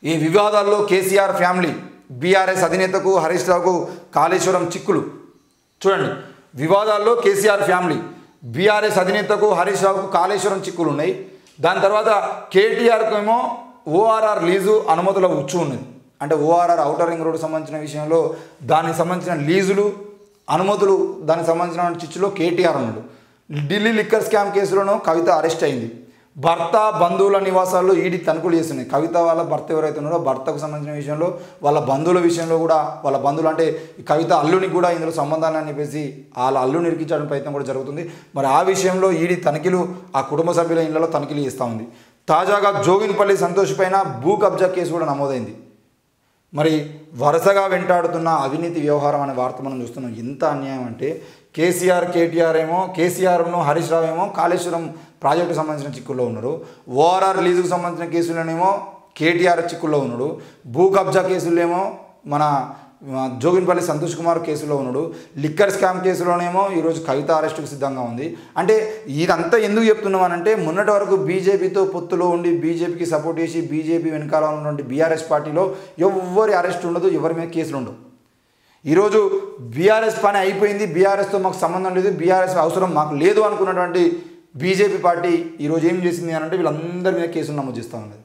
ఈ వివాదాల్లో KCR family, BRS అధినేతకు Harish రావుకు కాళేశ్వరం చిక్కులు. చూడండి, వివాదాల్లో కేసీఆర్ ఫ్యామిలీ, బీఆర్ఎస్ అధినేతకు హరీష్ రావుకు కాళేశ్వరం చిక్కులు ఉన్నాయి. దాని తర్వాత కేటీఆర్కు ఏమో ఓఆర్ఆర్ లీజు అనుమతుల ఉచ్చు ఉన్నది. అంటే ఓఆర్ఆర్ ఔటర్ రింగ్ రోడ్డు సంబంధించిన విషయంలో దానికి సంబంధించిన లీజులు అనుమతులు దానికి సంబంధించిన చిచ్చులో కేటీఆర్ ఉన్నాడు. ఢిల్లీ లిక్కర్ స్కామ్ కేసులోనూ కవిత అరెస్ట్ అయింది. భర్త బంధువుల నివాసాల్లో ఈడీ తనిఖీలు చేస్తున్నాయి. కవిత వాళ్ళ భర్త ఎవరైతే ఉన్నారో భర్తకు సంబంధించిన విషయంలో వాళ్ళ బంధువుల విషయంలో కూడా వాళ్ళ బంధువులు అంటే కవిత అల్లునికి కూడా ఇందులో సంబంధాన్ని అని చెప్పేసి వాళ్ళ అల్లుని ఇరికించడం ప్రయత్నం కూడా జరుగుతుంది. మరి ఆ విషయంలో ఈడీ తనిఖీలు ఆ కుటుంబ సభ్యుల ఇళ్లలో తనిఖీలు చేస్తూ ఉంది. తాజాగా జోగిన్పల్లి సంతోష్ పైన భూ కబ్జా కేసు కూడా నమోదైంది. మరి వరుసగా వెంటాడుతున్న అవినీతి వ్యవహారం అనే వార్త మనం చూస్తున్నాం. ఎంత అన్యాయం అంటే కేటీఆర్ ఏమో కేసీఆర్ను హరీష్ రావు ఏమో కాళేశ్వరం ప్రాజెక్టుకు సంబంధించిన చిక్కుల్లో ఉన్నారు. ఓఆర్ఆర్ లీజుకు సంబంధించిన కేసులోనేమో కేటీఆర్ చిక్కుల్లో ఉన్నాడు. భూ కబ్జా కేసులేమో మన జోగిన్పల్లి సంతోష్ కుమార్ కేసులో ఉన్నాడు. లిక్కర్ స్కామ్ కేసులోనేమో ఈరోజు కవిత అరెస్టుకు సిద్ధంగా ఉంది. అంటే ఇదంతా ఎందుకు చెప్తున్నామనంటే మొన్నటి వరకు బీజేపీతో పొత్తులో ఉండి బీజేపీకి సపోర్ట్ చేసి బీజేపీ వెనకాల ఉన్నటువంటి బీఆర్ఎస్ పార్టీలో ఎవరి అరెస్ట్ ఉండదు, ఎవరి మీద కేసులు ఉండవు. ఈరోజు బీఆర్ఎస్ పని అయిపోయింది, బీఆర్ఎస్తో మాకు సంబంధం లేదు, బీఆర్ఎస్ అవసరం మాకు లేదు అనుకున్నటువంటి బీజేపీ పార్టీ ఈరోజు ఏం చేసింది అని అంటే వీళ్ళందరి మీద కేసులు నమోదు చేస్తూ ఉన్నది.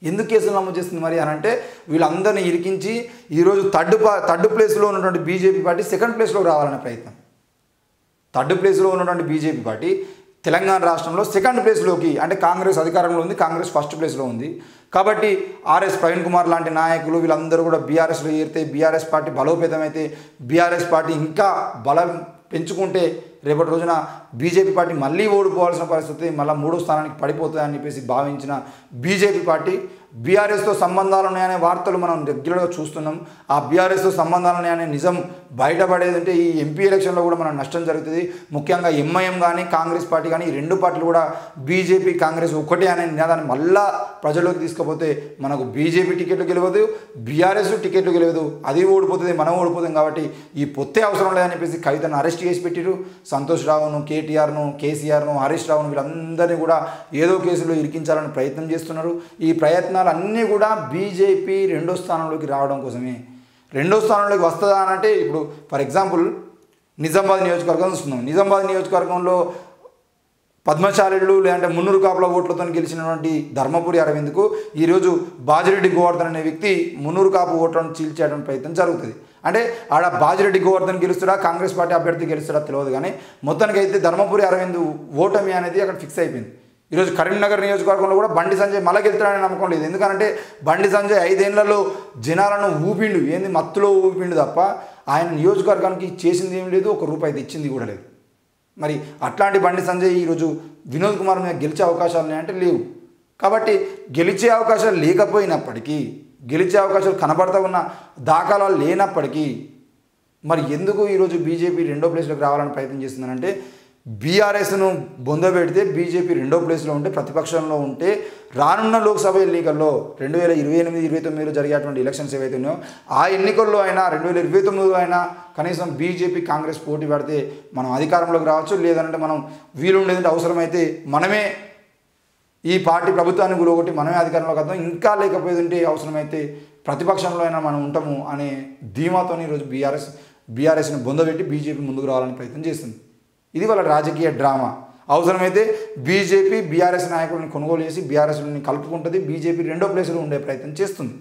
ఎందుకు కేసులు నమోదు చేస్తుంది మరి అని అంటే వీళ్ళందరినీ ఇరికించి ఈరోజు థర్డ్ ప్లేస్లో ఉన్నటువంటి బీజేపీ పార్టీ సెకండ్ ప్లేస్లో రావాలనే ప్రయత్నం. థర్డ్ ప్లేస్లో ఉన్నటువంటి బీజేపీ పార్టీ తెలంగాణ రాష్ట్రంలో సెకండ్ ప్లేస్లోకి, అంటే కాంగ్రెస్ అధికారంలో ఉంది, కాంగ్రెస్ ఫస్ట్ ప్లేస్లో ఉంది. కాబట్టి ఆర్ఎస్ ప్రవీణ్ కుమార్ లాంటి నాయకులు వీళ్ళందరూ కూడా బీఆర్ఎస్లో చేరితే బీఆర్ఎస్ పార్టీ బలోపేతమైతే బీఆర్ఎస్ పార్టీ ఇంకా బలం పెంచుకుంటే రేపటి రోజున బీజేపీ పార్టీ మళ్ళీ ఓడిపోవాల్సిన పరిస్థితి, మళ్ళీ 3వ స్థానానికి పడిపోతుందని చెప్పేసి భావించిన బీజేపీ పార్టీ బీఆర్ఎస్తో సంబంధాలు ఉన్నాయనే వార్తలు మనం రెగ్యులర్గా చూస్తున్నాం. ఆ బీఆర్ఎస్తో సంబంధాలు ఉన్నాయనే నిజం బయటపడేది అంటే ఈ ఎంపీ ఎలక్షన్లో కూడా మనకు నష్టం జరుగుతుంది. ముఖ్యంగా ఎంఐఎం కానీ కాంగ్రెస్ పార్టీ కానీ ఈ రెండు పార్టీలు కూడా బీజేపీ కాంగ్రెస్ ఒకటే అనే నినాదాన్ని మళ్ళా ప్రజల్లోకి తీసుకుపోతే మనకు బీజేపీ టికెట్లు గెలవదు, బీఆర్ఎస్ టికెట్లు గెలవదు, అది ఓడిపోతుంది, మనం ఓడిపోతాం. కాబట్టి ఈ పొత్తే అవసరం లేదని చెప్పేసి కవితను అరెస్ట్ చేసి పెట్టిరు. సంతోష్ రావును, కేటీఆర్ను, కేసీఆర్ను, హరీష్ రావును వీళ్ళందరినీ కూడా ఏదో కేసులో ఇరికించాలని ప్రయత్నం చేస్తున్నారు. ఈ ప్రయత్నాలు అన్నీ కూడా బీజేపీ 2వ స్థానంలోకి రావడం కోసమే. 2వ స్థానంలోకి వస్తుందా అంటే ఇప్పుడు ఫర్ ఎగ్జాంపుల్ నిజామాబాద్ నియోజకవర్గం చూస్తున్నాం. నిజామాబాద్ నియోజకవర్గంలో పద్మశాలిళ్ళు లేదంటే మున్నూరు కాపుల ఓట్లతో గెలిచినటువంటి ధర్మపురి అరవింద్కు ఈరోజు బాజిరెడ్డి గోవర్ధన్ అనే వ్యక్తి మున్నూరు కాపు ఓట్లను చీల్చేయడం ప్రయత్నం జరుగుతుంది. అంటే ఆడ బాజిరెడ్డి గోవర్ధన్ గెలుస్తాడా కాంగ్రెస్ పార్టీ అభ్యర్థి గెలుస్తాడా తెలియదు, కానీ మొత్తానికి అయితే ధర్మపురి అరవింద్ ఓటమి అనేది అక్కడ ఫిక్స్ అయిపోయింది. ఈరోజు కరీంనగర్ నియోజకవర్గంలో కూడా బండి సంజయ్ మళ్ళీ గెలుస్తాడని నమ్మకం లేదు. ఎందుకంటే బండి సంజయ్ 5 ఏళ్లలో జనాలను ఊపిండు, ఏంది మత్తులో ఊపిండు తప్ప ఆయన నియోజకవర్గానికి చేసింది ఏం లేదు, ₹1 తెచ్చింది కూడా లేదు. మరి అట్లాంటి బండి సంజయ్ ఈరోజు వినోద్ కుమార్ మీద గెలిచే అవకాశాలు ఉన్నాయంటే లేవు. కాబట్టి గెలిచే అవకాశాలు లేకపోయినప్పటికీ, గెలిచే అవకాశాలు కనబడతా ఉన్న దాఖలాలు లేనప్పటికీ మరి ఎందుకు ఈరోజు బీజేపీ 2వ ప్లేస్లోకి రావాలని ప్రయత్నం చేస్తుందనంటే బీఆర్ఎస్ను బొందబెడితే బీజేపీ 2వ ప్లేస్లో ఉంటే ప్రతిపక్షంలో ఉంటే రానున్న లోక్సభ ఎన్నికల్లో 2028-29లో జరిగేటువంటి ఎలక్షన్స్ ఏవైతే ఉన్నాయో ఆ ఎన్నికల్లో అయినా 2029లో అయినా కనీసం బీజేపీ కాంగ్రెస్ పోటీ పడితే మనం అధికారంలోకి రావచ్చు. లేదంటే మనం వీలుండేదంటే అవసరమైతే మనమే ఈ పార్టీ ప్రభుత్వాన్ని గురొకటి మనమే అధికారంలోకి వద్దాం, ఇంకా లేకపోయేదంటే అవసరమైతే ప్రతిపక్షంలో అయినా మనం ఉంటాము అనే ధీమాతో ఈరోజు బీఆర్ఎస్ను బొందబెట్టి బీజేపీ ముందుకు రావాలని ప్రయత్నం చేస్తుంది. ఇది వాళ్ళ రాజకీయ డ్రామా. అవసరమైతే బీజేపీ బీఆర్ఎస్ నాయకులను కొనుగోలు చేసి బీఆర్ఎస్ని కలుపుకుంటుంది, బీజేపీ 2వ ప్లేస్లో ఉండే ప్రయత్నం చేస్తుంది.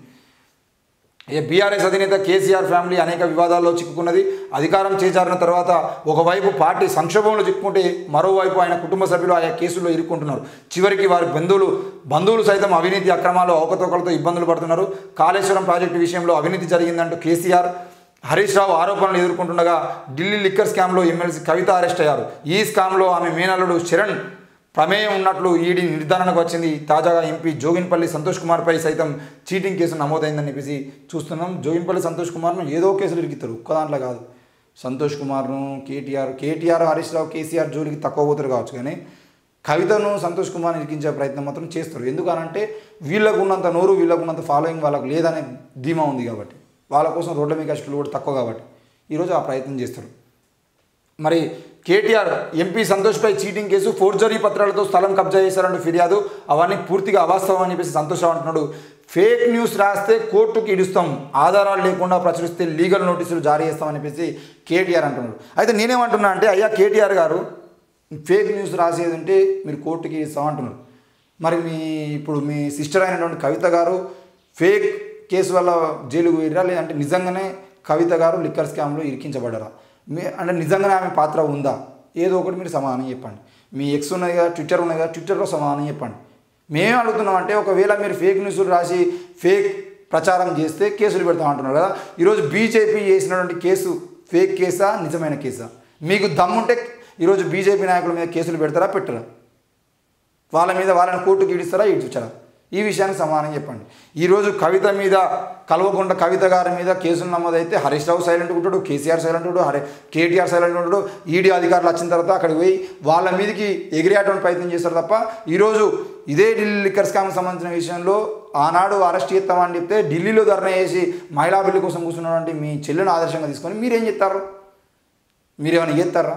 బీఆర్ఎస్ అధినేత కేసీఆర్ ఫ్యామిలీ అనేక వివాదాల్లో చిక్కుకున్నది. అధికారం చేజారిన తర్వాత ఒకవైపు పార్టీ సంక్షోభంలో చిక్కుకుంటే మరోవైపు ఆయన కుటుంబ సభ్యులు ఆయా కేసుల్లో ఇరుక్కుంటున్నారు. చివరికి వారి బంధువులు సైతం అవినీతి అక్రమాలు అవకతవకలతో ఇబ్బందులు పడుతున్నారు. కాళేశ్వరం ప్రాజెక్టు విషయంలో అవినీతి జరిగిందంటూ కేసీఆర్ హరీష్ రావు ఆరోపణలు ఎదుర్కొంటుండగా ఢిల్లీ లిక్కర్ స్కామ్లో ఎమ్మెల్సీ కవిత అరెస్ట్ అయ్యారు. ఈ స్కామ్లో ఆమె మేనల్లుడు శరణ్ ప్రమేయం ఉన్నట్లు ఈడీ నిర్ధారణకు వచ్చింది. తాజాగా ఎంపీ జోగిన్పల్లి సంతోష్ కుమార్పై సైతం చీటింగ్ కేసు నమోదైందని చెప్పేసి చూస్తున్నాం. జోగిన్పల్లి సంతోష్ కుమార్ను ఏదో కేసులు ఇరికిస్తారు, ఒక్క దాంట్లో కాదు. సంతోష్ కుమార్ను కేటీఆర్ హరీష్ రావు కేసీఆర్ జోలికి తక్కువ పోతారు కావచ్చు, కానీ కవితను సంతోష్ కుమార్ని ఇరికించే ప్రయత్నం మాత్రం చేస్తారు. ఎందుకనంటే వీళ్ళకు ఉన్నంత నోరు, వీళ్ళకు ఉన్నంత ఫాలోయింగ్ వాళ్ళకు లేదనే ధీమా ఉంది కాబట్టి, వాళ్ళ కోసం రోడ్ల మీద కష్టాలు కూడా తక్కువ కాబట్టి ఈరోజు ఆ ప్రయత్నం చేస్తారు. మరి కేటీఆర్ ఎంపీ సంతోష్పై చీటింగ్ కేసు, ఫోర్జరీ పత్రాలతో స్థలం కబ్జా చేశారంటూ ఫిర్యాదు, అవన్నీ పూర్తిగా అవాస్తవం అని చెప్పేసి సంతోష్ అంటున్నాడు. ఫేక్ న్యూస్ రాస్తే కోర్టుకి ఇడుస్తాం, ఆధారాలు లేకుండా ప్రచురిస్తే లీగల్ నోటీసులు జారీ చేస్తామని చెప్పేసి కేటీఆర్ అంటున్నాడు. అయితే నేనేమంటున్నా అంటే, అయ్యా కేటీఆర్ గారు ఫేక్ న్యూస్ రాసేది ఉంటే మీరు కోర్టుకి ఇస్తామంటున్నారు. మరి ఇప్పుడు మీ సిస్టర్ అయినటువంటి కవిత గారు ఫేక్ కేసు వల్ల జైలుకు వెళ్ళరా, లేదంటే నిజంగానే కవిత గారు లిక్కర్ స్కామ్లో ఇరికించబడ్డారా, అంటే నిజంగానే ఆమె పాత్ర ఉందా? ఏదో ఒకటి మీరు సమాధానం చెప్పండి. మీ ఎక్స్ ఉన్నది కదా, ట్విట్టర్ ఉన్నది కదా, ట్విట్టర్లో సమాధానం చెప్పండి. మేమేం అడుగుతున్నామంటే, ఒకవేళ మీరు ఫేక్ న్యూస్లు రాసి ఫేక్ ప్రచారం చేస్తే కేసులు పెడతామంటున్నారు కదా. ఈరోజు బీజేపీ చేసినటువంటి కేసు ఫేక్ కేసా నిజమైన కేసా? మీకు దమ్ముంటే ఈరోజు బీజేపీ నాయకుల మీద కేసులు పెడతారా పెట్టరా? వాళ్ళని కోర్టుకి ఈడిస్తారా ఈడ్చుచ్చారా? ఈ విషయానికి సమాధానం చెప్పండి. ఈరోజు కవిత మీద, కల్వకుంట్ల కవిత గారి మీద కేసులు నమోదైతే హరీష్ రావు సైలెంట్ ఉంటాడు, కేసీఆర్ సైలెంట్ ఉంటాడు, కేటీఆర్ సైలెంట్ ఉంటాడు. ఈడీ అధికారులు వచ్చిన తర్వాత అక్కడికి పోయి వాళ్ళ మీదకి ఎగిరేటువంటి ప్రయత్నం చేస్తారు తప్ప, ఈరోజు ఇదే ఢిల్లీ లిక్కర్ స్కామ్కి సంబంధించిన విషయంలో ఆనాడు అరెస్ట్ చేస్తామని చెప్తే ఢిల్లీలో ధర్నా చేసి మహిళా బిల్లు కోసం కూర్చున్నటువంటి మీ చెల్లెను ఆదర్శంగా తీసుకొని మీరేం చెప్తారు? మీరేమైనా చేస్తారా?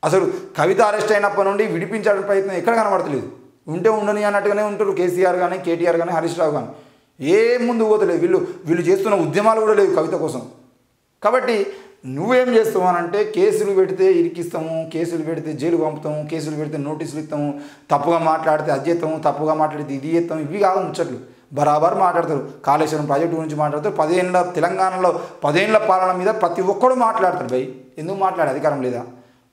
అసలు కవిత అరెస్ట్ అయినప్పటి నుండి విడిపించాలని ప్రయత్నం ఎక్కడ కనబడతలేదు. ఉంటే ఉండని అన్నట్టుగానే ఉంటారు కేసీఆర్ కానీ, కేటీఆర్ కానీ, హరీష్ రావు కానీ. ఏం ముందు పోతలేదు. వీళ్ళు చేస్తున్న ఉద్యమాలు కూడా లేవు కవిత కోసం. కాబట్టి నువ్వేం చేస్తావు అనంటే, కేసులు పెడితే ఇరికిస్తాము, కేసులు పెడితే జైలు పంపుతాము, కేసులు పెడితే నోటీసులు ఇస్తాము, తప్పుగా మాట్లాడితే అది చేస్తాము, తప్పుగా మాట్లాడితే ఇది చేస్తాము. ఇవి కాదు ముచ్చట్లు. బరాబర్ మాట్లాడతారు. కాళేశ్వరం ప్రాజెక్టు గురించి మాట్లాడతారు. 10 ఏళ్ళ తెలంగాణలో 10 ఏళ్ళ పాలన మీద ప్రతి ఒక్కడు మాట్లాడతారు. భయ్ ఎందుకు మాట్లాడే అధికారం లేదా?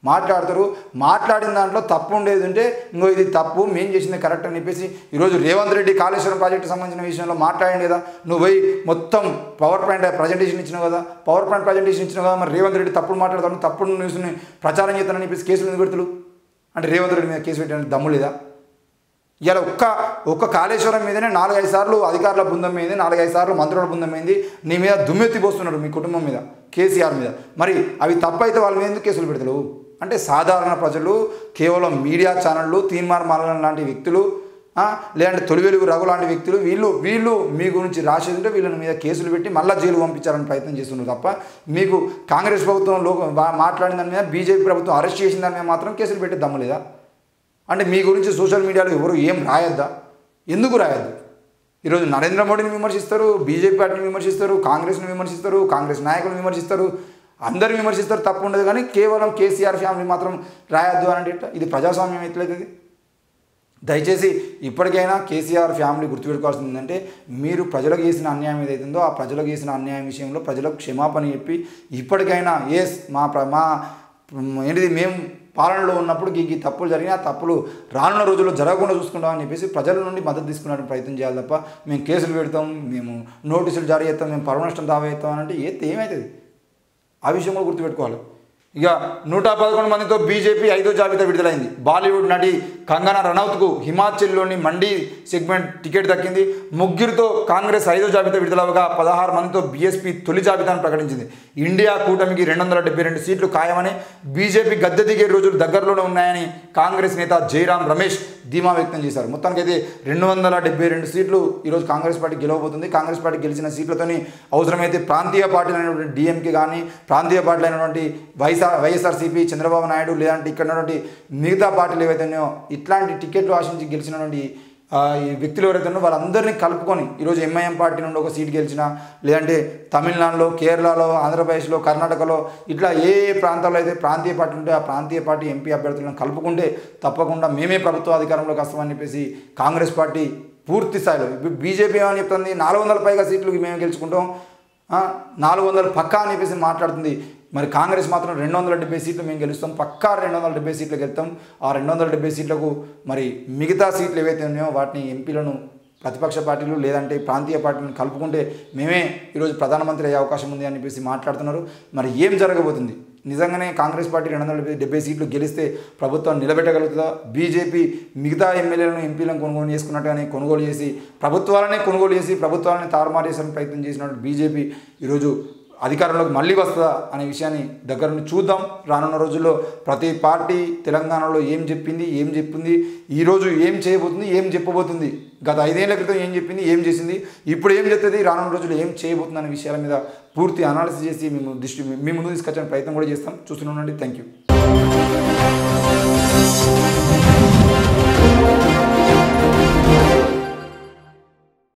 మాట్లాడతారు. మాట్లాడిన దాంట్లో తప్పు ఉండేది ఉంటే ఇంకో ఇది తప్పు, మేము చేసింది కరెక్ట్ అని చెప్పేసి ఈరోజు రేవంత్ రెడ్డి కాళేశ్వరం ప్రాజెక్టు సంబంధించిన విషయంలో మాట్లాడింది కదా. నువ్వు పోయి మొత్తం పవర్ పాయింట్ ప్రజెంటేషన్ ఇచ్చినావు కదా, మరి రేవంత్ రెడ్డి తప్పుడు మాట్లాడతాను, తప్పుడు న్యూస్ని ప్రచారం చేస్తానని చెప్పేసి కేసులు ఎందుకు పెడతాడు? అంటే రేవంత్ రెడ్డి మీద కేసు పెట్టడానికి దమ్ము లేదా? ఇలా ఒక్క కాళేశ్వరం మీదనే 4-5 సార్లు అధికారుల బృందం మీద, 4-5 సార్లు మంత్రుల బృందం మీద నీ మీద దుమ్మెత్తిపోస్తున్నారు, మీ కుటుంబం మీద, కేసీఆర్ మీద. మరి అవి తప్పైతే వాళ్ళ మీద ఎందుకు కేసులు పెడతారు? అంటే సాధారణ ప్రజలు, కేవలం మీడియా ఛానళ్ళు, తీన్మార్ మాలన్ లాంటి వ్యక్తులు, లేదంటే తొలివెలుగు రఘు లాంటి వ్యక్తులు, వీళ్ళు మీ గురించి రాసేది ఉంటే వీళ్ళని మీద కేసులు పెట్టి మళ్ళీ జైలు పంపించాలని ప్రయత్నం చేస్తున్నారు తప్ప, మీకు కాంగ్రెస్ ప్రభుత్వంలో మాట్లాడిన దాని మీద, బీజేపీ ప్రభుత్వం అరెస్ట్ చేసిన దాని మీద మాత్రం కేసులు పెట్టే దమ్ము లేదా? అంటే మీ గురించి సోషల్ మీడియాలో ఎవరు ఏం రాయొద్దా? ఎందుకు రాయొద్దు? ఈరోజు నరేంద్ర మోడీని విమర్శిస్తారు, బీజేపీ పార్టీని విమర్శిస్తారు, కాంగ్రెస్ని విమర్శిస్తారు, కాంగ్రెస్ నాయకులను విమర్శిస్తారు, అందరు విమర్శిస్తారు, తప్పు ఉండదు. కానీ కేవలం కేసీఆర్ ఫ్యామిలీ మాత్రం రాయొద్దు అని అంటే ఇది ప్రజాస్వామ్యం ఎట్లయితుంది? దయచేసి ఇప్పటికైనా కేసీఆర్ ఫ్యామిలీ గుర్తుపెట్టుకోవాల్సింది ఏంటంటే, మీరు ప్రజలకు చేసిన అన్యాయం ఏదైతుందో ఆ ప్రజలకు చేసిన అన్యాయం విషయంలో ప్రజలకు క్షమాపణ చెప్పి ఇప్పటికైనా మా ఏంటిది మేము పాలనలో ఉన్నప్పుడు ఈ తప్పులు జరిగినా ఆ తప్పులు రానున్న రోజుల్లో జరగకుండా చూసుకుంటామని చెప్పేసి ప్రజల నుండి మద్దతు తీసుకునే ప్రయత్నం చేయాలి తప్ప, మేము కేసులు పెడతాం, మేము నోటీసులు జారీ చేస్తాం, మేము పరువు నష్టం దావా చేస్తాం అంటే ఏమవుతుంది? ఆ విషయం కూడా గుర్తుపెట్టుకోవాలి. ఇక 111 మందితో బీజేపీ 5వ జాబితా విడుదలైంది. బాలీవుడ్ నటి కంగనా రనౌత్కు హిమాచల్లోని మండి సెగ్మెంట్ టికెట్ దక్కింది. ముగ్గురితో కాంగ్రెస్ 5వ జాబితా విడుదలవగా 16 మందితో బీఎస్పీ తొలి జాబితాను ప్రకటించింది. ఇండియా కూటమికి 272 సీట్లు ఖాయమని, బీజేపీ గద్దె దిగే రోజులు దగ్గరలోనే ఉన్నాయని కాంగ్రెస్ నేత జైరాం రమేష్ ధీమా వ్యక్తం చేశారు. మొత్తానికైతే 272 సీట్లు ఈరోజు కాంగ్రెస్ పార్టీ గెలవబోతుంది. కాంగ్రెస్ పార్టీ గెలిచిన సీట్లతోని అవసరమైతే ప్రాంతీయ పార్టీలైనటువంటి డిఎంకే కానీ, ప్రాంతీయ పార్టీలైనటువంటి వైఎస్ఆర్సీపీ, చంద్రబాబు నాయుడు, లేదంటే ఇక్కడ ఉన్నటువంటి మిగతా పార్టీలు ఏవైతే ఉన్నాయో ఇట్లాంటి టికెట్లు ఆశించి గెలిచినటువంటి ఈ వ్యక్తులు ఎవరైతే ఉన్నారో వాళ్ళందరినీ కలుపుకొని ఈరోజు ఎంఐఎం పార్టీ నుండి ఒక సీట్ గెలిచినా, లేదంటే తమిళనాడులో, కేరళలో, ఆంధ్రప్రదేశ్లో, కర్ణాటకలో ఇట్లా ఏ ప్రాంతాల్లో అయితే ప్రాంతీయ పార్టీ ఉంటే ఆ ప్రాంతీయ పార్టీ ఎంపీ అభ్యర్థులను కలుపుకుంటే తప్పకుండా మేమే ప్రభుత్వ అధికారంలోకి వస్తామని చెప్పేసి కాంగ్రెస్ పార్టీ పూర్తి స్థాయిలో, బీజేపీ ఏమని చెప్తుంది 400 పైగా సీట్లు మేము గెలుచుకుంటాం, 400 పక్కా అని చెప్పేసి మాట్లాడుతుంది. మరి కాంగ్రెస్ మాత్రం 270 సీట్లు మేము గెలుస్తాం, పక్కా 270 సీట్లు గెలుస్తాం. ఆ 270 సీట్లకు మరి మిగతా సీట్లు ఏవైతే ఉన్నాయో వాటిని ఎంపీలను ప్రతిపక్ష పార్టీలు లేదంటే ప్రాంతీయ పార్టీలను కలుపుకుంటే మేమే ఈరోజు ప్రధానమంత్రి అయ్యే అవకాశం ఉంది అని చెప్పేసి మాట్లాడుతున్నారు. మరి ఏం జరగబోతుంది? నిజంగానే కాంగ్రెస్ పార్టీ 270 సీట్లు గెలిస్తే ప్రభుత్వం నిలబెట్టగలుగుతుందా? బీజేపీ మిగతా ఎమ్మెల్యేలను, ఎంపీలను కొనుగోలు చేసుకున్నట్టుగానే కొనుగోలు చేసి ప్రభుత్వాలని తారుమారు చేసే ప్రయత్నం చేసినట్టు బీజేపీ ఈరోజు అధికారంలోకి మళ్ళీ వస్తుందా అనే విషయాన్ని దగ్గర నుండి చూద్దాం. రానున్న రోజుల్లో ప్రతి పార్టీ తెలంగాణలో ఏం చెప్పింది, ఈరోజు ఏం చేయబోతుంది, ఏం చెప్పబోతుంది, గత 5 ఏళ్ల క్రితం ఏం చెప్పింది, ఏం చేసింది, ఇప్పుడు ఏం చెప్తుంది, రానున్న రోజుల్లో ఏం చేయబోతుంది అనే విషయాల మీద పూర్తి అనాలిసిస్ చేసి మీ ముందు తీసుకొచ్చే ప్రయత్నం కూడా చేస్తాం. చూస్తూనే ఉండండి. Thank you.